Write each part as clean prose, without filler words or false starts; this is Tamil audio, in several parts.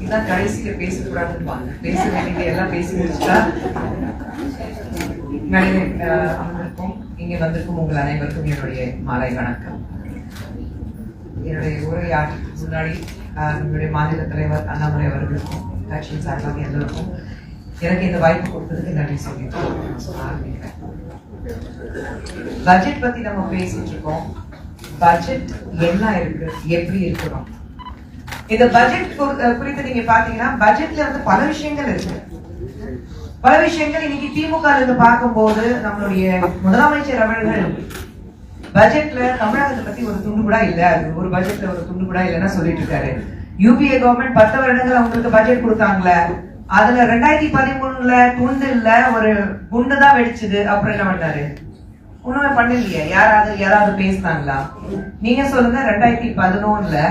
இதான் கடைசியில பேசக்கூடாதுன்னு பேச வேண்டியது எல்லாம் பேசி முடிச்சுட்டா அமர்ந்திருக்கும். இங்க வந்திருக்கும் உங்கள் அனைவருக்கும் என்னுடைய மாலை வணக்கம். என்னுடைய உரையாற்றுக்கு முன்னாடி நம்முடைய மாநில தலைவர் அண்ணாமலை அவர்களுக்கும் கட்சியின் சார்பாக எல்லோருக்கும் எனக்கு இந்த வாய்ப்பு கொடுத்ததுக்கு நன்றி சொல்லிட்டு ஆரம்பிக்கிறேன். பட்ஜெட் பத்தி நம்ம பேசிட்டு இருக்கோம். பட்ஜெட் என்ன இருக்கு, எப்படி இருக்கணும்? இந்த பட்ஜெட் குறித்து நீங்க பாத்தீங்கன்னா பட்ஜெட்ல வந்து பல விஷயங்கள் இருக்கு. பல விஷயங்கள் இன்னைக்கு திமுக இருந்து பார்க்கும்போது நம்மளுடைய முதலமைச்சர் அவர்கள் பட்ஜெட்ல தமிழகத்தை பத்தி ஒரு துண்டு கூட இல்ல, ஒரு பட்ஜெட்ல ஒரு துண்டு கூட இல்லைன்னா சொல்லிட்டு இருக்காரு. யூபிஏ கவர்மெண்ட் 10 வருடங்கள் அவங்களுக்கு பட்ஜெட் கொடுத்தாங்களே, அதுல 2013 துண்டு இல்ல, ஒரு குண்டு தான் வெடிச்சது. அப்புறம் என்ன பண்ணாரு? ஒண்ணுமே பண்ணலையே. யாராவது பேசினாங்களா? நீங்க சொல்லுங்க. 2011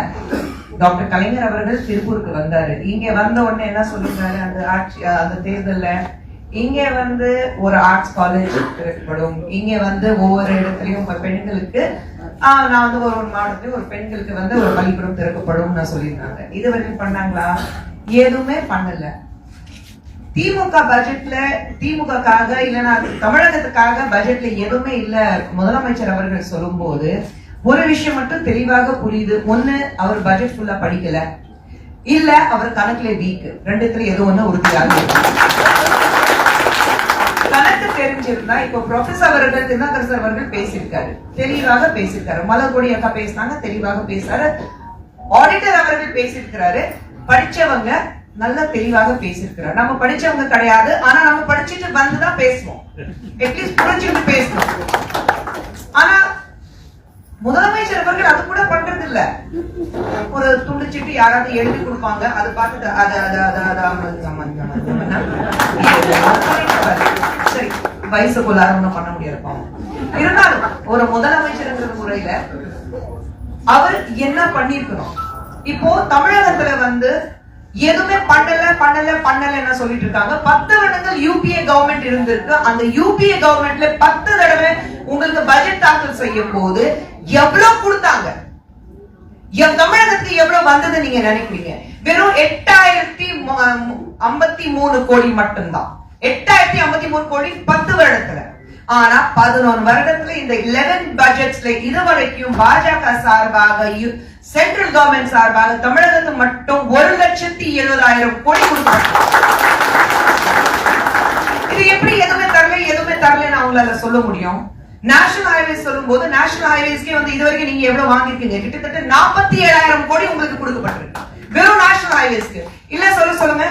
டாக்டர் கலைஞர் அவர்கள் திருப்பூருக்கு வந்தாரு. இங்க வந்த உடனே என்ன சொல்லிருக்காரு? அந்த தேர்தல்ல இங்க வந்து ஒரு ஆர்ட்ஸ் காலேஜ் திறக்கப்படும், இங்க வந்து ஒவ்வொரு இடத்துலயும் பெண்களுக்கு நான் வந்து ஒரு மாவட்டத்திலயும் ஒரு பெண்களுக்கு வந்து ஒரு பள்ளிக்கூடம் திறக்கப்படும் நான் சொல்லியிருந்தாங்க. இது வரைக்கும் பண்ணாங்களா? எதுவுமே பண்ணல. திமுக பட்ஜெட்ல திமுகக்காக இல்லைன்னா தமிழகத்துக்காக பட்ஜெட்ல எதுவுமே இல்ல முதலமைச்சர் அவர்கள் சொல்லும் போது ஒரு விஷயம் மட்டும் தெளிவாக புரியுது. ஒண்ணு, அவர் பட்ஜெட் ஃபுல்லா படிக்கல, இல்ல அவர் கணக்குல வீக். ரெண்டுத்துல ஏதோ ஒண்ணு உறுதியாக கணக்கு தெரிஞ்சிருந்தா இப்போ ப்ரொஃபசர் அவர்கள் தினகரன் அவர்கள் பேசியிருக்காரு, தெளிவாக பேசியிருக்காரு. மலர்கொடி அக்கா பேசினாங்க, தெளிவாக பேசுறாரு. ஆடிட்டர் அவர்கள் பேசியிருக்கிறாரு. படிச்சவங்க நல்லா தெளிவாக பேசியிருக்கிறார். நம்ம படிச்சவங்க கிடையாது, ஆனா நம்ம படிச்சுட்டு வந்துதான் பேசுவோம். அட்லீஸ்ட் புரிஞ்சுட்டு பேசணும். ஆனா முதலமைச்சர் அவர்கள் அது கூட பண்றது இல்ல. ஒரு துண்டுச்சிட்டு யாராவது எழுதி கொடுப்பாங்க, அதை பார்த்துட்டு சரி வயசுக்குள்ள ஒண்ணும் பண்ண முடியாது. இருந்தாலும் ஒரு முதலமைச்சர் முறையில அவர் என்ன பண்ணிருக்கணும்? இப்போ தமிழகத்துல வந்து எதுவுமே பண்ணல சொல்லிட்டு இருக்காங்க. 10 வருடங்கள் யூபிஏ கவர்மெண்ட் இருந்திருக்கு. அந்த யூபிஏ கவர்மெண்ட்ல 10 தடவை உங்களுக்கு பட்ஜெட் தாக்கல் செய்யும் போது எவ்வளவு கொடுத்தாங்க? தமிழகத்துக்கு எவ்வளவு வந்தது நீங்க நினைக்கிறீங்க? வெறும் 8053 கோடி மட்டும்தான். 8053 கோடி 10 வருடத்துல. ஆனா 11 வருடத்துல இந்த 11 பட்ஜெட்ஸ்ல இதுவரைக்கும் பாஜக சார்பாக சென்ட்ரல் கவர்மெண்ட் சார்பாக தமிழகத்துக்கு மட்டும் 1,70,70,000 கோடி கொடுத்தாங்க. இது எப்படி எதுவுமே தரலன்னு அவங்களால சொல்ல முடியும்? நேஷனல் ஹைவேஸ் சொல்லும் போது நேஷனல் ஹைவேஸ்க்கே வந்து இதுவரைக்கும் நீங்க எவ்வளவு வாங்கிருக்கீங்க? கிட்டத்தட்ட 47,000 கோடி உங்களுக்கு கொடுக்கப்பட்டிருக்கு வெறும் நேஷனல் ஹைவேஸ்க்கு. இல்ல சொல்லுங்க.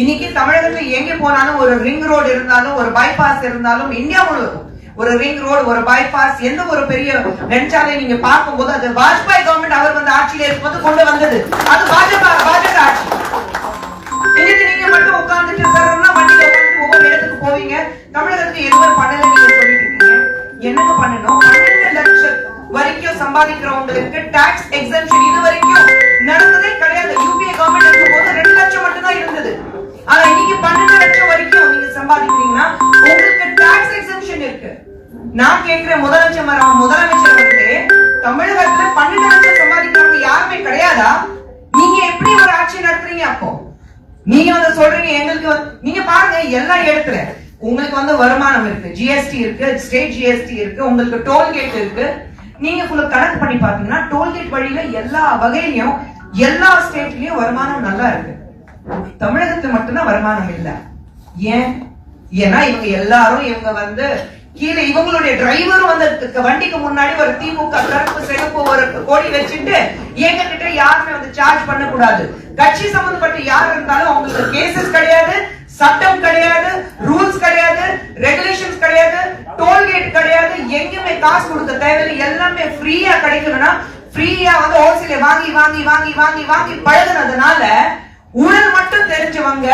இன்னைக்கு தமிழகத்துல எங்க போனாலும் ஒரு ரிங் ரோடு இருந்தாலும் ஒரு பைபாஸ் இருந்தாலும் இந்தியா முழுவதும் ஒரு ரிங் ரோடு ஒரு பைபாஸ் எந்த ஒரு பெரிய நெடுஞ்சாலை நீங்க பார்க்கும்போது அது வாஜ்பாய் கவர்மெண்ட் அவர் வந்து ஆட்சியில இருக்கும்போது கொண்டு வந்தது. அது பாஜக ஆட்சி. இன்னைக்கு நீங்க மட்டும் உட்கார்ந்துட்டு வண்டியில உட்கார்ந்து ஒவ்வொரு இடத்துக்கு போவீங்க. தமிழகத்துக்கு எதுவும் பண்ணல நீங்க சொல்லிட்டு இருக்கீங்க. என்னங்க பண்ணணும்? 12 லட்சம் வரைக்கும் சம்பாதிக்கிறவங்களுக்கு டாக்ஸ் எக்ஸம்ஷன் இது வரைக்கும் நடந்ததே கிடையாது. யூபிஏ கவர்மெண்ட் இருக்கும்போது 2 லட்சம் மட்டும் தான் இருந்தது. ஆனா இன்னைக்கு 12 லட்சம் வரைக்கும் நீங்க சம்பாதிக்கிறீங்கன்னா உங்களுக்கு டாக்ஸ் எக்ஸம்ஷன் இருக்கு. நான் கேட்கிறேன் முதலமைச்சர் அவர்களே, தமிழகத்துல 12 லட்சம் சம்பாதிக்கிறவங்க யாருமே கிடையாதா? நீங்க எப்படி ஒரு ஆட்சி நடத்துறீங்க? அப்போ நீங்க வந்து சொல்றீங்க எங்களுக்கு நீங்க பாருங்க எல்லா இடத்துல உங்களுக்கு வந்து வருமானம் இருக்கு, ஜிஎஸ்டி இருக்கு, ஸ்டேட் ஜிஎஸ்டி இருக்கு, உங்களுக்கு டோல்கேட் இருக்கு. நீங்க கணக்கு பண்ணி பாத்தீங்கன்னா டோல்கேட் வழியில எல்லா வகையிலும் எல்லா ஸ்டேட்லயும் வருமானம் நல்லா இருக்கு. தமிழகத்துல மட்டும்தான் வருமானம் இல்ல. ஏன்னா இவங்க வந்து கீழே இவங்களுடைய டிரைவரும் வந்து வண்டிக்கு முன்னாடி ஒரு திமுக கருப்பு சிகப்பு ஒரு கோடி வச்சுட்டு எங்க கிட்ட யாருமே வந்து சார்ஜ் பண்ண கூடாது. கட்சி சம்பந்தப்பட்ட யார் இருந்தாலும் அவங்களுக்கு கேசஸ் கிடையாது, சட்டம் கிடையாது, ரூல்ஸ் கிடையாது, ரெகுலேஷன்ஸ் கிடையாது, டோல்கேட் கிடையாது. எங்குமே காசு கொடுக்க தேவையில்லை. எல்லாமே ஃப்ரீயா கிடைக்கணும்னா ஃப்ரீயா வந்து ஹோல்சேல வாங்கி வாங்கி வாங்கி வாங்கி வாங்கி பழகுனதுனால ஊழல் மட்டும் தெரிஞ்சவங்க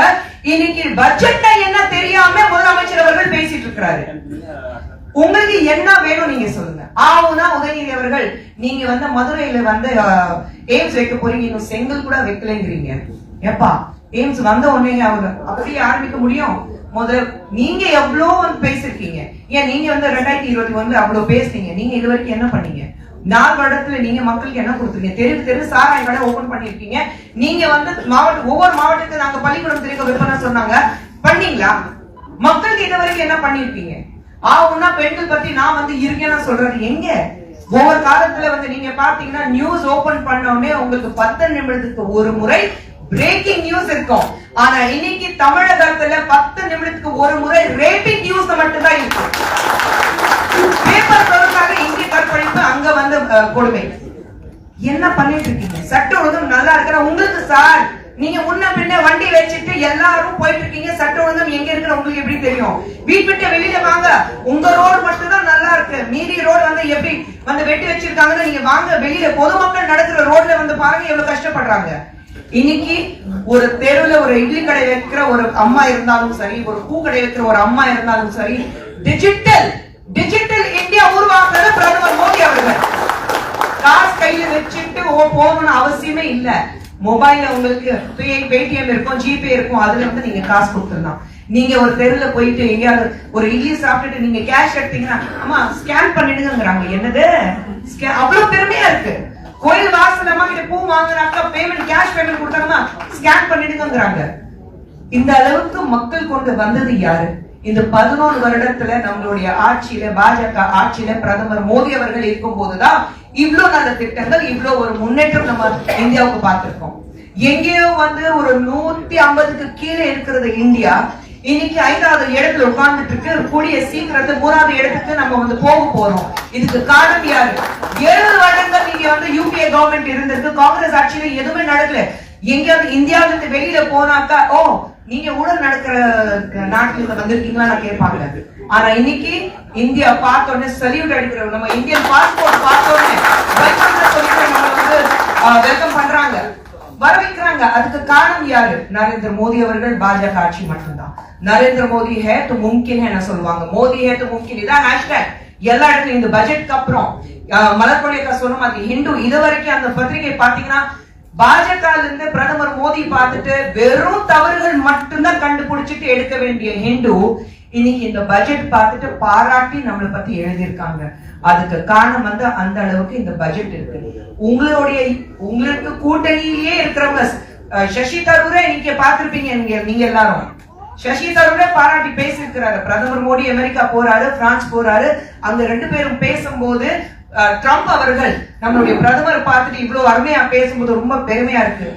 இன்னைக்கு பட்ஜெட் என்ன தெரியாம முதலமைச்சர் அவர்கள் பேசிட்டு இருக்கிறாரு. உங்களுக்கு என்ன வேணும் நீங்க சொல்லுங்க. ஆவுனா உதயநிதி அவர்கள் நீங்க வந்து மதுரையில வந்து எய்ம்ஸ் வைக்க போறீங்க, இன்னும் செங்கல் கூட வைக்கலங்கிறீங்க. எப்பா எய்ம்ஸ் வந்த உடனே அவங்க அப்படியே ஆரம்பிக்க முடியும்? முதல்ல நீங்க எவ்வளவு பேசிருக்கீங்க. ஏன் நீங்க வந்து 2021 அவ்வளவு பேசுனீங்க. நீங்க இது வரைக்கும் என்ன பண்ணீங்க? 4 வருடத்துல நீங்க மக்களுக்கு என்ன கொடுத்துருங்க? தெரு சாராய கடை ஓபன் பண்ணிருக்கீங்க. நீங்க வந்து ஒவ்வொரு மாவட்டத்துக்கு நாங்க பள்ளிக்கூடம் திறக்க விற்பனை சொன்னாங்க, பண்ணீங்களா? மக்களுக்கு இது வரைக்கும் என்ன பண்ணிருப்பீங்க? ஆவுன்னா பெண்கள் பத்தி நான் வந்து இருக்கேன்னு சொல்றது எங்க? ஒவ்வொரு காலத்துல வந்து நீங்க பாத்தீங்கன்னா நியூஸ் ஓபன் பண்ண உடனே உங்களுக்கு 10 நிமிடத்துக்கு ஒரு முறை பிரேக்கிங் நியூஸ் இருக்கும். ஆனா இன்னைக்கு தமிழகத்துல 10 நிமிடத்துக்கு ஒரு முறை ரேட்டிங் நியூஸ் மட்டும்தான் இருக்கும். பேப்பர் தொடர்பாக இங்கே கற்பழிப்பு, அங்க வந்து கொடுமை. என்ன பண்ணிட்டு இருக்கீங்க? சட்டம் ஒழுங்கும் நல்லா இருக்கிற உங்களுக்கு சார், நீங்க முன்ன பின்ன வண்டி வச்சுட்டு எல்லாரும் போயிட்டு இருக்கீங்க. சட்டம் ஒழுங்கும் எங்க இருக்கிற உங்களுக்கு எப்படி தெரியும்? வீட்டு வெளியில வாங்க, உங்க ரோடு மட்டும் தான் நல்லா இருக்கு, மீதி ரோடு வந்து எப்படி வந்து வெட்டி வச்சிருக்காங்கன்னு நீங்க வாங்க வெளியில. பொதுமக்கள் நடக்கிற ரோட்ல வந்து பாருங்க எவ்வளவு கஷ்டப்படுறாங்க. இன்னைக்கு ஒரு தெருவுல ஒரு இட்லி கடை வைக்கிற ஒரு அம்மா இருந்தாலும் சரி, ஒரு பூ கடை வைக்கிற ஒரு அம்மா இருந்தாலும் சரி, டிஜிட்டல் இந்தியா உருவாக்குறது பிரதமர் மோடி அவர்கள். காசு கையில வச்சுட்டு போகணும்னு அவசியமே இல்ல. மொபைல்ல உங்களுக்கு பேடிஎம் இருக்கும், ஜிபே இருக்கும், அதுல வந்து நீங்க காசு கொடுத்துடலாம். நீங்க ஒரு தெருல போயிட்டு எங்கேயாவது ஒரு இட்லி சாப்பிட்டுட்டு நீங்க கேஷ் எடுத்தீங்கன்னா அம்மா ஸ்கேன் பண்ணிடுங்கிறாங்க. என்னது அவ்வளவு பெருமையா இருக்கு? கோயில் வாசல் அம்மா கிட்ட பூ வாங்குறாங்க, பேமெண்ட் கேஷ் பேமெண்ட் கொடுத்தாங்கன்னா ஸ்கேன் பண்ணிடுங்கிறாங்க. இந்த அளவுக்கு மக்கள் கொண்டு வந்தது யாரு? இந்த 11 வருடத்துல நம்மளுடைய ஆட்சியில, பாஜக ஆட்சியில பிரதமர் மோடி அவர்கள் இருக்கும் போதுதான் இவ்வளவு நல்ல திட்டங்கள், இவ்வளவு ஒரு முன்னேற்றம் நம்ம இந்தியாவுக்கு பார்த்திருக்கோம். எங்கேயோ வந்து ஒரு 150க்கு கீழே இருக்கிறது இந்தியா இன்னைக்கு 5வது இடத்துல உட்கார்ந்துட்டு இருக்கு. கூடிய சீக்கிரத்துல 3வது இடத்துக்கு நம்ம வந்து போக போறோம். இதுக்கு காரணம் யாரு? 7 வருடங்கள் நீங்க வந்து யூபிஏ கவர்மெண்ட் இருந்திருக்கு, காங்கிரஸ் ஆட்சியில எதுவுமே நடக்கல. எங்கேயாவது இந்தியாவில இருந்து வெளியில போனாக்கா ஓ நீங்க ஊழல் நடக்கிற நாட்டுல வந்திருக்கீங்களா கேட்பாங்க. ஆனா இன்னைக்கு இந்தியா பார்த்தோன்னே சல்யூட் அடிக்கிறோம். நம்ம இந்தியன் பாஸ்போர்ட் பார்த்தோன்னே வெல்கம் பண்றாங்க, வர வைக்கிறாங்க. அதுக்கு காரணம் யாரு? நரேந்திர மோடி அவர்கள், பாஜக ஆட்சி மட்டும்தான். நரேந்திர மோடி ஹே து மும்கின் என்ன சொல்லுவாங்க, மோடி ஹே து மும்கின், இதான் ஹேஷ்டேக் எல்லா இடத்துலயும். இந்த பட்ஜெட்க்கு அப்புறம் மலர்கொலைக்கா சொன்ன மாதிரி ஹிந்து இது வரைக்கும் அந்த பத்திரிகை பாத்தீங்கன்னா பாஜக இருந்து பிரதமர் மோடி பார்த்துட்டு வெறும் தவறுகள் மட்டும்தான் கண்டுபிடிச்சிட்டு எடுக்க வேண்டிய ஹிந்து இன்னைக்கு இந்த பட்ஜெட் பார்த்துட்டு பாராட்டி நம்மளை பத்தி எழுதியிருக்காங்க. அதுக்கு காரணம் வந்து அந்த அளவுக்கு இந்த பட்ஜெட் இருக்கு. உங்களுக்கு கூட்டணியிலேயே இருக்கிறவங்க சசி தரூரே நீங்க பார்த்திருப்பீங்க. நீங்க எல்லாரும் சசி தரூரே பாராட்டி பேசியிருக்கிறாரு. பிரதமர் மோடி அமெரிக்கா போறாரு, பிரான்ஸ் போறாரு. அங்க 2 பேரும் பேசும்போது ட்ரம்ப் அவர்கள் நம்மளுடைய பிரதமர் பார்த்துட்டு இவ்வளவு அருமையா பேசும்போது ரொம்ப பெருமையா இருக்கு.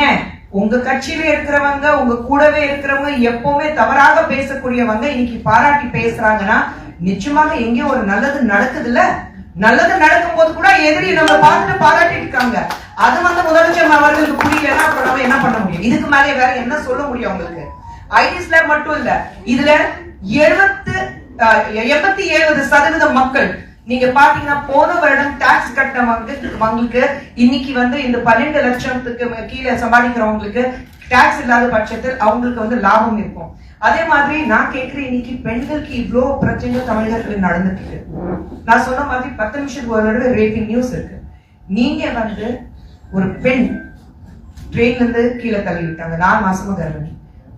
ஏன் உங்க கட்சியில இருக்கிறவங்க, உங்க கூடவே இருக்கிறவங்க, எப்பவுமே தவறாக பேசக்கூடியவங்க இன்னைக்கு பாராட்டி பேசுறாங்கன்னா நிச்சயமாக எங்கேயோ ஒரு நல்லது நடக்குதுல்ல. நல்லது நடக்கும் போது கூட எதிரி நம்ம பார்த்துட்டு பாராட்டி இருக்காங்க. அது வந்து முதலமைச்சர் அவர்களுக்கு புரியலன்னா அப்புறம் என்ன பண்ண முடியும்? இதுக்கு மேலே வேற என்ன சொல்ல முடியும் உங்களுக்கு? ஐடி ஸ்லாப் மட்டும் இல்ல, இதுல 87% மக்கள் நீங்க பாத்தீங்கன்னா போன வருடம் டாக்ஸ் கட்டினவங்களுக்கு இன்னைக்கு வந்து இந்த 12 லட்சத்துக்கு கீழே சம்பாதிக்கிறவங்களுக்கு டாக்ஸ் இல்லாத பட்சத்தில் அவங்களுக்கு வந்து லாபம் இருக்கும். அதே மாதிரி நான் கேட்கிறேன், இன்னைக்கு பெண்களுக்கு இவ்வளவு பிரச்சனை தமிழகத்தில் நடந்துட்டு இருக்கு. நான் சொன்ன மாதிரி 10 நிமிஷத்துக்கு ஒரு தடவை ரேட்டிங் நியூஸ் இருக்கு. நீங்க வந்து ஒரு பெண் ட்ரெயின்ல இருந்து கீழே தள்ளி விட்டாங்க, 4 மாசமா கர்ப்பிணி.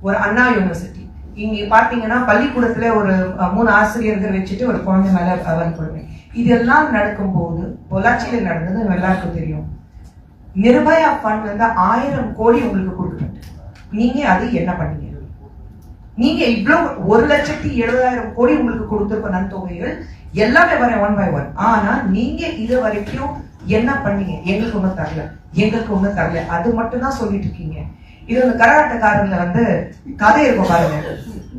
ஒரு அண்ணா யூனிவர்சிட்டி இங்க பாத்தீங்கன்னா பள்ளிக்கூடத்துல ஒரு 3 ஆசிரியர்கள் வச்சுட்டு ஒரு குழந்தை மேல வன்கொடுமை. இதெல்லாம் நடக்கும் போது பொள்ளாச்சியில நடந்தது எல்லாருக்கும் தெரியும். நிர்பயா ஃபண்ட் வந்து 1000 கோடி உங்களுக்கு கொடுக்கப்பட்டு நீங்க அது என்ன பண்ணீங்க? நீங்க இவ்வளவு 1,70,000 கோடி உங்களுக்கு கொடுத்திருக்க நன்தொகைகள் எல்லாமே வர 1 by 1. ஆனா நீங்க இது வரைக்கும் என்ன பண்ணீங்க? எங்களுக்கு ஒண்ணும் தரல, அது மட்டும் தான் சொல்லிட்டு இருக்கீங்க. இது வந்து கரகாட்டக்காரர்ல வந்து கதை இருக்கும் பாருங்க,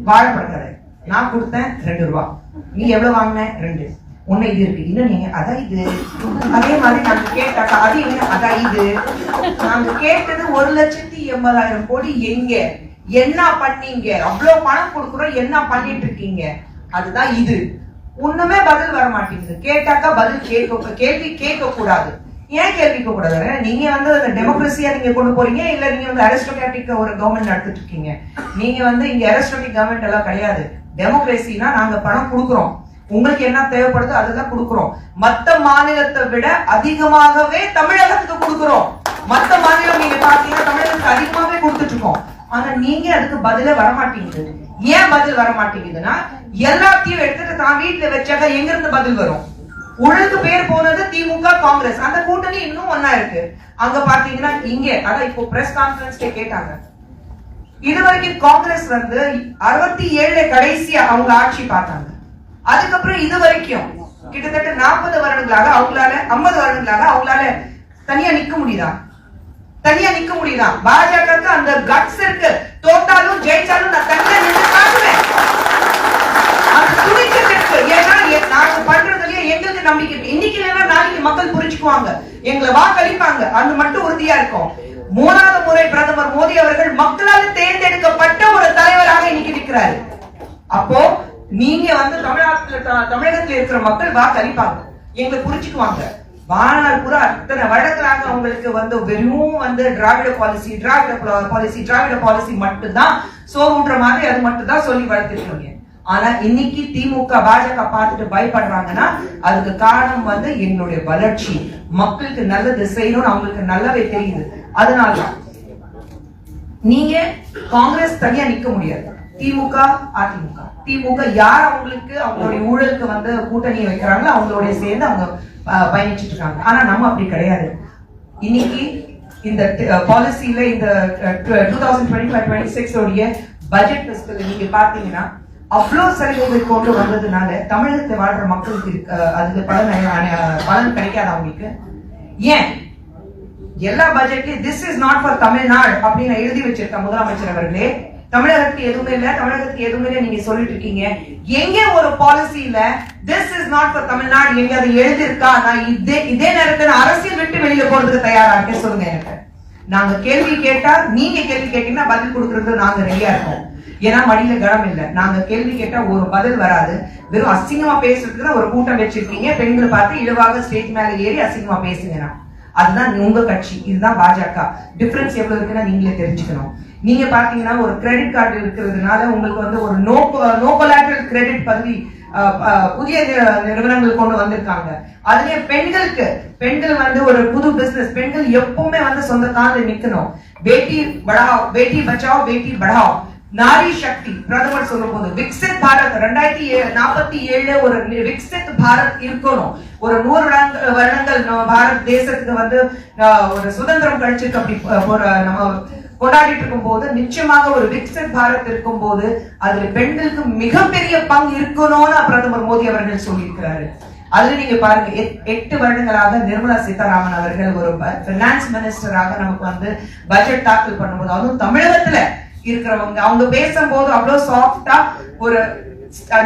வாழைப்பட கதை. நான் கொடுத்தேன் 2 ரூபாய், நீ எவ்வளவு வாங்கின? 2. ஒண்ணு இது இருக்கு, இன்னும் நீங்க அதான் இது. அதே மாதிரி நாங்க கேட்டாக்கா அது என்ன? அதான் இது. நாங்க கேட்டது 1,80,000 கோடி எங்க என்ன பண்ணீங்க? அவ்வளவு பணம் கொடுக்குறோம், என்ன பண்ணிட்டு இருக்கீங்க? அதுதான் இது. ஒண்ணுமே பதில் வர மாட்டேங்குது. கேட்டாக்கா பதில் கேள்வி கேட்க கூடாது. ஏன் கேள்விக்க கூடாது? நீங்க வந்து டெமோக்ரஸியா நீங்க கொண்டு போறீங்க, இல்ல நீங்க வந்து அரிஸ்டோக்ராட்டிக் ஒரு கவர்மெண்ட் நடத்திட்டு இருக்கீங்க. நீங்க வந்து இங்க அரிஸ்டோக்ராட்டிக் கவர்மெண்ட் எல்லாம் கிடையாது. டெமோக்ரஸினா நாங்க பணம் கொடுக்குறோம், உங்களுக்கு என்ன தேவைப்படுதோ அதெல்லாம் கொடுக்குறோம். மத்த மாநிலத்தை விட அதிகமாகவே தமிழகத்துக்கு கொடுக்குறோம். மத்த மாநிலம் நீங்க பாத்தீங்கன்னா தமிழகத்துக்கு அதிகமாவே கொடுத்துட்டு இருக்கோம். ஆனா நீங்க அதுக்கு பதில வரமாட்டேங்குது. ஏன் பதில் வரமாட்டேங்குதுன்னா எல்லாத்தையும் எடுத்துட்டு தான் வீட்டுல வச்சாக்க எங்க இருந்து பதில் வரும்? ஊழலுக்கு பேர் போனது திமுக காங்கிரஸ், அந்த கூட்டணி இன்னும் ஒன்னா இருக்கு. அங்க பாத்தீங்கன்னா இங்க அதான் இப்போ பிரஸ் கான்ஃபரன்ஸ்ல கேட்டாங்க, இதுவரைக்கும் காங்கிரஸ் வந்து 67 கடைசியா அவங்க ஆட்சி பார்த்தாங்க. அதுக்கப்புறம் இது வரைக்கும் கிட்டத்தட்ட 40 வருடங்களாக அவங்களால 50 வருடங்களாக அவங்களால தனியா நிக்க முடியுதா? தனியா நிக்க முடியுதா? பாஜகவுக்கு அந்த கட்ஸ் இருக்கு, தோத்தாலும் ஜெயிச்சாலும் நான் தனியா நின்று காட்டுவேன். அந்த துணிச்சல் இருக்கு. ஏன்னா நாங்க பண்றதுலயே எங்களுக்கு நம்பிக்கை இருக்கு. இன்னைக்கு இல்லைன்னா நாளைக்கு மக்கள் புரிஞ்சுக்குவாங்க, எங்களை வாக்களிப்பாங்க, அது மட்டும் உறுதியா இருக்கும். 3வது முறை பிரதமர் மோடி அவர்கள் மக்களால் தேர்ந்தெடுக்கப்பட்ட ஒரு தலைவராக இன்னைக்கு இருக்கிறாரு. அப்போ நீங்க வந்து தமிழகத்தில் இருக்கிற மக்கள் வாக்களிப்பாங்க, எங்களை புரிஞ்சுக்குவாங்க. வாழ்நாள் பூரா அத்தனை வருடங்களாக அவங்களுக்கு வந்து வெறும் வந்து திராவிட பாலிசி மட்டும்தான் சோறுன்ற மாதிரி அது மட்டும் தான் சொல்லி வளர்த்துருக்கீங்க. ஆனா இன்னைக்கு திமுக பாஜக பார்த்துட்டு பயப்படுறாங்கன்னா அதுக்கு காரணம் வந்து எங்களுடைய வளர்ச்சி, மக்களுக்கு நல்லது செய்யணும்னு அவங்களுக்கு நல்லாவே தெரியுது. அதனாலதான் நீங்க காங்கிரஸ் தனியா நிக்க முடியாது. திமுக யார் அவங்களுக்கு அவங்களுடைய ஊழலுக்கு வந்து கூட்டணி வைக்கிறாங்களோ அவங்களுடைய சேர்ந்து அவங்க பயணிச்சுட்டு இருக்காங்க. ஆனா நம்ம அப்படி கிடையாது. இன்னைக்கு இந்த பாலிசியில இந்த 2025-26 உடைய பட்ஜெட் நீங்க பாத்தீங்கன்னா அவ்வளவு சலுகைகள் கொண்டு வந்ததுனால தமிழகத்தை வாழ்ற மக்களுக்கு அதுக்கு பலன் கிடைக்காது அவங்களுக்கு. ஏன் எல்லா பட்ஜெட்லயும் this is not for Tamil Nadu அப்படின்னு எழுதி வச்சிருக்க முதலமைச்சர் அவர்களே, தமிழகத்துக்கு எதுவுமே இல்ல நீங்க சொல்லிட்டு இருக்கீங்க. எங்க ஒரு பாலிசியில this is not for Tamil Nadu எங்க அது எழுதி இருக்கா? நான் இதே நேரத்துல அரசியல் விட்டு வெளியில போறதுக்கு தயாரா இருக்கேன், சொல்லுங்க எனக்கு. நாங்க கேள்வி கேட்டா நீங்க கேள்வி கேட்டீங்கன்னா பதில் கொடுக்கறது நாங்க ரெடியா இருக்கோம். ஏன்னா மடியில கனம் இல்ல. நாங்க கேள்வி கேட்டா ஒரு பதில் வராது. வெறும் அசிங்கமா பேசுறதுக்கு ஒரு கூட்டம் வச்சிருக்கீங்க. பெண்களை பார்த்து இழிவாக ஸ்டேஜ் மேல ஏறி அசிங்கமா பேசுங்கன்னா அதுதான் உங்க கட்சி, இதுதான் பாஜக. டிஃபரன்ஸ் எவ்வளவு இருக்குன்னா நீங்களே தெரிஞ்சுக்கணும். நீங்க பாத்தீங்கன்னா ஒரு கிரெடிட் கார்டு இருக்கிறதுனால உங்களுக்கு வந்து ஒரு நோ கொலாட்டரல் கிரெடிட் பத்தி புதிய நிறுவனங்கள் கொண்டு வந்திருக்காங்க. அதுலயே பெண்கள் வந்து ஒரு புது பிசினஸ், பெண்கள் எப்பவுமே வந்து சொந்த காலில் நிக்கணும். பேட்டி பச்சாவோ பேட்டி படாவோ, நாரி சக்தி பிரதமர் சொல்லும் போது விக்சித் பாரத் 2047 ஒரு விக்சித் பாரத் இருக்கணும். ஒரு 100 வருடங்கள் பாரத் தேசத்துக்கு வந்து ஒரு சுதந்திரம் கழிச்சிருக்கு. அப்படி நம்ம கொண்டாடிட்டு இருக்கும் போது நிச்சயமாக ஒரு விக்சித் பாரத் இருக்கும் போது அதுல பெண்களுக்கு மிகப்பெரிய பங்கு இருக்கணும்னு பிரதமர் மோடி அவர்கள் சொல்லியிருக்கிறாரு. அதுல நீங்க பாருங்க 8 வருடங்களாக நிர்மலா சீதாராமன் அவர்கள் ஒரு பைனான்ஸ் மினிஸ்டராக நமக்கு வந்து பட்ஜெட் தாக்கல் பண்ணும்போது, அதுவும் தமிழகத்துல இருக்கிறவங்க அவங்க பேசும்போது அவ்வளவு சாஃப்டா ஒரு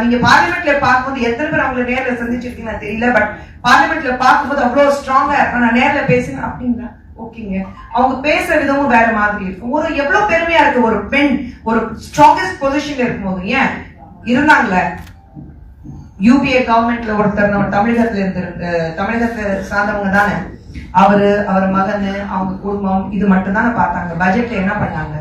நீங்க பார்லிமெண்ட்ல பார்க்கும்போது எத்தனை பேர் அவங்களை நேர்ல சந்திச்சிருக்கீங்கன்னு தெரியல, பட் பார்லிமெண்ட்ல பார்க்கும்போது அவ்வளவு ஸ்ட்ராங்கா இருக்கும். நான் நேர்ல பேசுங்க அப்படின்னா ஓகேங்க, அவங்க பேசுற விதமும் வேற மாதிரி இருக்கும். ஒரு எவ்வளவு பெருமையா இருக்கு ஒரு பெண் ஒரு ஸ்ட்ராங்கஸ்ட் பொசிஷன்ல இருக்கும்போது. ஏன் இருந்தாங்களே யூபிஏ கவர்மெண்ட்ல ஒருத்தர் தமிழகத்துல சார்ந்தவங்க தானே, அவர் மகன் அவங்க குடும்பம் இது மட்டும் தானே பார்த்தாங்க. பட்ஜெட்ல என்ன பண்ணாங்க?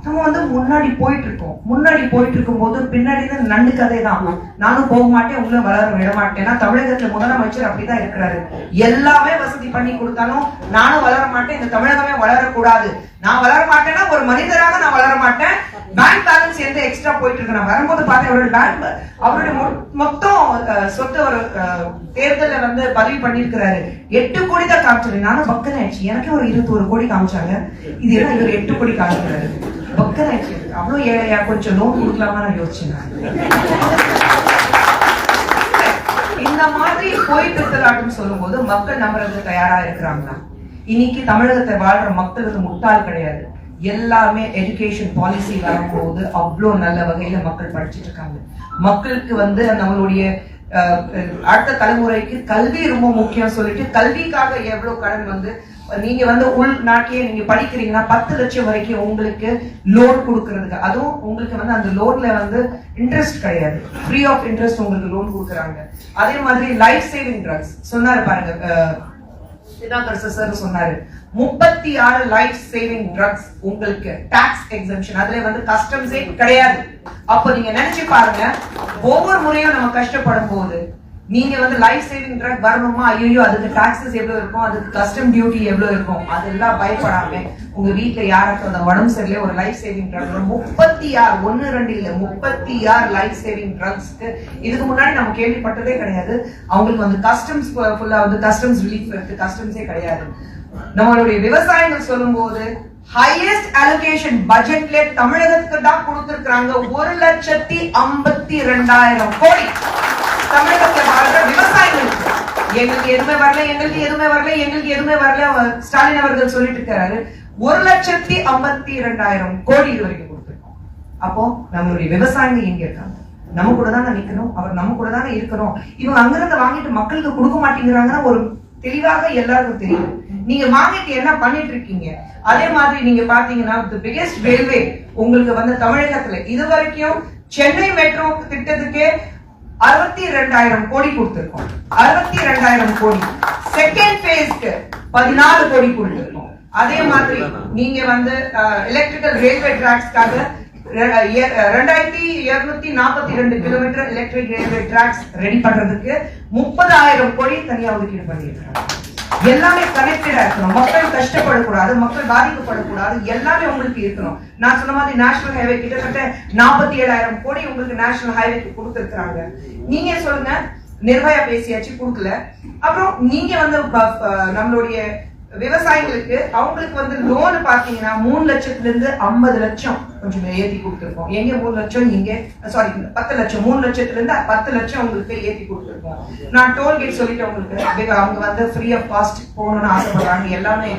நம்ம வந்து முன்னாடி போயிட்டு இருக்கும் போது பின்னாடி நண்டு கதை தான். நானும் போக மாட்டேன், உங்களை வளர விட மாட்டேன்னா தமிழகத்துல முதலமைச்சர் அப்படிதான் இருக்கிறாரு. எல்லாமே வசதி பண்ணி கொடுத்தாலும் நானும் வளர மாட்டேன், இந்த தமிழகமே வளரக்கூடாது, நான் வளர மாட்டேன்னா ஒரு மனிதராக நான் வளர மாட்டேன். பேங்க் பேலன்ஸ் எந்த எக்ஸ்ட்ரா போயிட்டு இருக்கு. நான் வரும்போது பார்த்தேன் அவருடைய மொத்தம் சொத்து ஒரு தேர்தல வந்து பதிவு பண்ணிருக்கிறாரு. 8 கோடி தான் காமிச்சாரு. நானும் பக்கன் ஆயிடுச்சு, எனக்கு ஒரு 21 கோடி காமிச்சாங்க. இது எல்லாம் இவர் 8 கோடி காமிக்கிறாரு. பக்கன் ஆயிடுச்சு. அவ்வளவு ஏழையா, கொஞ்சம் லோன் கொடுக்கலாமா நான் யோசிச்சேன். இந்த மாதிரி போய் பித்தலாட்டம் சொல்லும் போது மக்கள் நம்புறதுக்கு தயாரா இருக்கிறாங்களா? இன்னைக்கு தமிழகத்தை வாழ்ற மக்களுக்கு முட்டாள் கிடையாது. எல்லாமே எஜுகேஷன் பாலிசி வரும்போது அவ்வளவு நல்ல வகையில மக்கள் படிச்சுட்டு இருக்காங்க. மக்களுக்கு வந்து நம்மளுடைய அடுத்த தலைமுறைக்கு கல்வி ரொம்ப முக்கியம் சொல்லிட்டு கல்விக்காக எவ்வளவு கடன் வந்து நீங்க வந்து உள்நாட்டிலேயே நீங்க படிக்கிறீங்கன்னா 10 லட்சம் வரைக்கும் உங்களுக்கு லோன் கொடுக்கறதுக்கு, அதுவும் உங்களுக்கு வந்து அந்த லோன்ல வந்து இன்ட்ரெஸ்ட் கிடையாது, ஃப்ரீ ஆஃப் இன்ட்ரெஸ்ட் உங்களுக்கு லோன் கொடுக்குறாங்க. அதே மாதிரி லைஃப் சேவிங் ட்ரக்ஸ் சொன்னாரு பாருங்க, சார் சொன்னாரு 36 லைஃப் சேவிங் ட்ரக்ஸ் உங்களுக்கு டாக்ஸ் எக்ஸம்ஷன், அதுல வந்து கஸ்டம்ஸே கிடையாது. அப்போ நீங்க நினைச்சு பாருங்க, ஒவ்வொரு முறையும் நம்ம கஷ்டப்படும் போது நீங்க வந்து லைஃப் சேவிங் ட்ரக் வரணுமா, ஐயோ அதுக்கு டாக்ஸஸ் எவ்வளவு இருக்கும், அதுக்கு கஸ்டம் டியூட்டி எவ்வளவு இருக்கும், அதெல்லாம் பயப்படாம உங்க வீட்டுல யாராச்சும் அந்த உடம்பு சரியில்லை ஒரு லைஃப் சேவிங் ட்ரக் 36 1 2 இல்ல 36 லைஃப் சேவிங் ட்ரக்ஸ்க்கு இதுக்கு முன்னாடி நம்ம கேள்விப்பட்டதே கிடையாது. அவங்களுக்கு வந்து கஸ்டம்ஸ் ஃபுல்லா வந்து கஸ்டம்ஸ் ரிலீஃப் இருக்கு, கஸ்டம்ஸே கிடையாது. நம்மளுடைய விவசாயிகள் சொல்லும் போது ஹையஸ்ட் அலோகேஷன் பட்ஜெட்ல தமிழகத்துக்கு தான் கொடுத்திருக்காங்க 1,52,000 கோடி. தமிழகத்தில் வாழ்ற விவசாயிகளுக்கு எங்களுக்கு எதுவுமே வரல, எங்களுக்கு எதுவுமே வரல, எங்களுக்கு எதுவுமே வரல ஸ்டாலின் அவர்கள் சொல்லிட்டு இருக்காரு. 1,52,000 கோடி இது வரைக்கும் கொடுத்திருக்கோம். அப்போ நம்மளுடைய விவசாயிகள் எங்க இருக்காங்க? நம்ம கூட தானே நிக்கணும், அவர் நம்ம கூட தானே இருக்கணும். இவங்க அங்கிருந்து வாங்கிட்டு மக்களுக்கு கொடுக்க மாட்டேங்கிறாங்கன்னா ஒரு தெளிவாக எல்லாருக்கும் தெரியும். நீங்க வாங்கிட்டு என்ன பண்ணிட்டு இருக்கீங்க? அதே மாதிரி நீங்க பாத்தீங்கன்னா பிகெஸ்ட் ரயில்வே உங்களுக்கு வந்து தமிழகத்துல இது வரைக்கும் சென்னை மெட்ரோ திட்டத்துக்கே 62,000 கோடி கொடுத்திருக்கோம். 62,000 கோடி. செகண்ட் பேஸ்க்கு 14 கோடி கொடுத்திருக்கோம். அதே மாதிரி நீங்க வந்து எலக்ட்ரிக்கல் ரயில்வே டிராக்ஸ்க்காக 2242 kilometre electric railway tracks ready பண்றதுக்கு 30,000 கோடி தனியா ஒதுக்கீடு பண்ணிருக்காங்க. எல்லாமே கனெக்டடா இருக்கணும், மக்கள் கஷ்டப்படக்கூடாது, மக்கள் பாதிக்கப்படக்கூடாது, எல்லாமே உங்களுக்கு இருக்கணும். நான் சொன்ன மாதிரி நேஷனல் ஹைவே கிட்டத்தட்ட 47,000 கோடி உங்களுக்கு நேஷனல் ஹைவேக்கு கொடுத்திருக்காங்க. நீங்க சொல்லுங்க, நிர்பயா பேசியாச்சு கொடுக்கல. அப்புறம் நீங்க வந்து நம்மளுடைய விவசாயிகளுக்கு அவங்களுக்கு வந்து லோன் பாத்தீங்கன்னா 3 லட்சத்துல இருந்து 50 லட்சம் கொஞ்சம் ஏத்தி கொடுத்திருக்கோம். எங்க 3 லட்சம், இங்க சாரி 10 லட்சம், 3 லட்சத்துல இருந்து 10 லட்சம் உங்களுக்கு ஏத்தி கொடுத்திருக்கோம். நான் டோல்கேட் சொல்லிட்டு உங்களுக்கு அவங்க வந்து ஃப்ரீ ஆஃப் காஸ்ட் போகணும்னு ஆசைப்படுறாங்க. எல்லாமே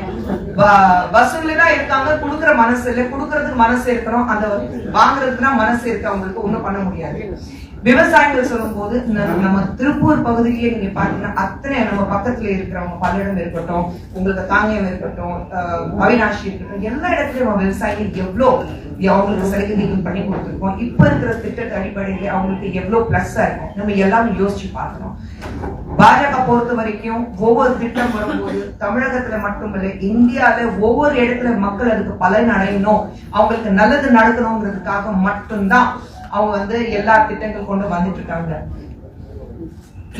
வசூல்ல தான் இருக்காங்க, கொடுக்குற மனசு இல்லை, கொடுக்கறதுக்கு மனசு இருக்கிறோம், அந்த வாங்குறதுக்குன்னா மனசு இருக்கு, அவங்களுக்கு ஒண்ணும் பண்ண முடியாது. விவசாயிகள் சொல்லும் போது நம்ம திருப்பூர் பகுதியிலேயே நீங்க பாத்தீங்கன்னா அத்தனை நம்ம பக்கத்துல இருக்கிறவங்க பல்லடம் இருக்கட்டும், உங்களுக்கு தாங்கியம் இருக்கட்டும், அவினாஷி இருக்கட்டும், எல்லா இடத்துலயும் விவசாயிகள் எவ்வளவு அவங்களுக்கு சலுகைகள் பண்ணி கொடுத்துருக்கோம். இப்ப இருக்கிற திட்டத்தை அடிப்படையில அவங்களுக்கு எவ்வளவு பிளஸ்ஸா இருக்கும் நம்ம எல்லாமே யோசிச்சு பார்க்கணும். பாஜக பொறுத்த வரைக்கும் ஒவ்வொரு திட்டம் வரும்போது தமிழகத்துல மட்டுமில்லை இந்தியாவில ஒவ்வொரு இடத்துல மக்கள் அதுக்கு பலன் அடையணும், அவங்களுக்கு நல்லது நடக்கணுங்கிறதுக்காக மட்டும்தான் அவங்க வந்து எல்லா திட்டங்கள் கொண்டு வந்துட்டு இருக்காங்க.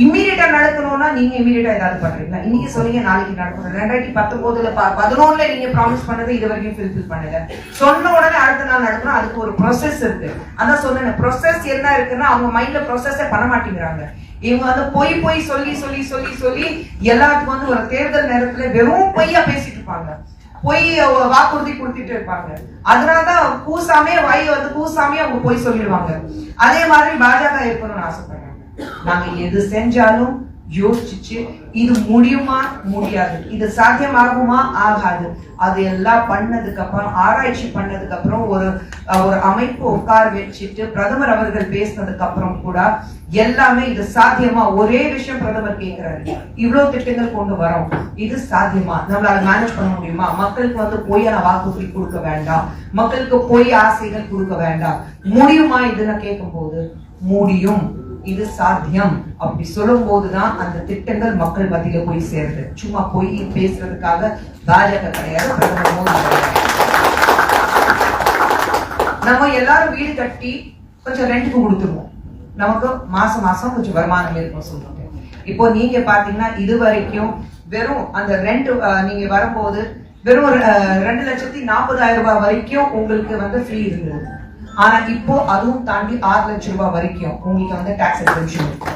இம்மீடியட்டா நடக்கணும்னா நீங்க இம்மீடியட்டா ஏதாவது பண்றீங்களா? இன்னைக்கு சொல்லுங்க, நாளைக்கு நடக்கணும். 2019 11 நீங்க ப்ராமிஸ் பண்ணது இது வரைக்கும் ஃபுல்ஃபில் பண்ணல. சொன்ன உடனே அடுத்த நாள் நடக்கணும், அதுக்கு ஒரு ப்ராசஸ் இருக்கு. அதான் சொன்னேன், ப்ராசஸ் என்ன இருக்குன்னா அவங்க மைண்ட்ல ப்ராசஸே பண்ண மாட்டேங்கிறாங்க. இவங்க வந்து பொய் சொல்லி சொல்லி சொல்லி சொல்லி எல்லாத்துக்கும் வந்து ஒரு தேர்தல் நேரத்துல வெறும் பொய்யா பேசிட்டு இருப்பாங்க, போய் வாக்குறுதி கொடுத்துட்டு இருப்பாங்க. அதனாலதான் கூசாமே வாய் வந்து கூசாமே அவங்க போய் சொல்லிடுவாங்க. அதே மாதிரி பாஜக இருக்கணும்னு ஆசைப்படுறாங்க. நாங்க எது செஞ்சாலும் யோசிச்சு இது முடியுமா முடியாது, இது சாத்தியமாகுமா ஆகாது, அது எல்லாம் பண்ணதுக்கு அப்புறம் ஆராய்ச்சி பண்ணதுக்கு அப்புறம் ஒரு அமைப்பு உட்கார வச்சுட்டு பிரதமர் அவர்கள் பேசினதுக்கு அப்புறம் கூட எல்லாமே இது சாத்தியமா, ஒரே விஷயம் பிரதமர் கேட்கிறாரு, இவ்வளவு திட்டங்கள் கொண்டு வரோம், இது சாத்தியமா, நம்மளால மேனேஜ் பண்ண முடியுமா, மக்களுக்கு வந்து பொய்யான வாக்குறுதி கொடுக்க வேண்டாம், மக்களுக்கு பொய் ஆசைகள் கொடுக்க வேண்டாம், முடியுமா இதுன்னு கேட்கும் போது முடியும், இது சாத்தியம் அப்படி சொல்லும் போதுதான் அந்த திட்டங்கள் மக்கள் மத்தியில போய் சேருது. சும்மா போய் பேசுறதுக்காக பாஜக கிடையாது, பிரதமர் மோடி கிடையாது. நம்ம எல்லாரும் வீடு கட்டி கொஞ்சம் ரெண்டுக்கு கொடுத்துருவோம், நமக்கு மாசம் மாசம் கொஞ்சம் வருமானம் இருக்கும் சொல்றாங்க. இப்போ நீங்க பாத்தீங்கன்னா இது வரைக்கும் வெறும் அந்த ரெண்ட் நீங்க வரும்போது வெறும் 2,40,000 ரூபாய் வரைக்கும் உங்களுக்கு வந்து ஃப்ரீ இருந்தது. ஆனா இப்போ அதுவும் தாண்டி 6 லட்சம் ரூபாய் வரைக்கும் உங்களுக்கு வந்து டாக்ஸ் எக்ஸம்ஷன் இருக்கு.